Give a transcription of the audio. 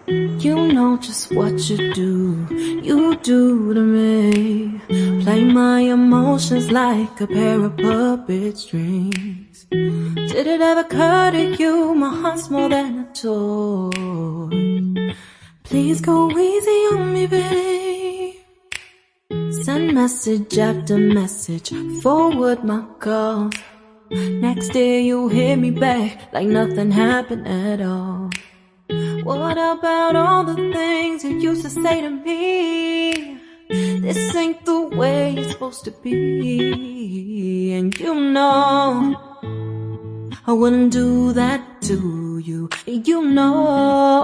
You know just what you do to me. Play my emotions like a pair of puppet strings. Did it ever occur to you my heart's more than a toy? Please go easy on me, babe. Send message after message, forward my calls. Next day you hit me back like nothing happened at all. What about all the things you used to say to me? This ain't the way it's supposed to be. And you know I wouldn't do that to you. You know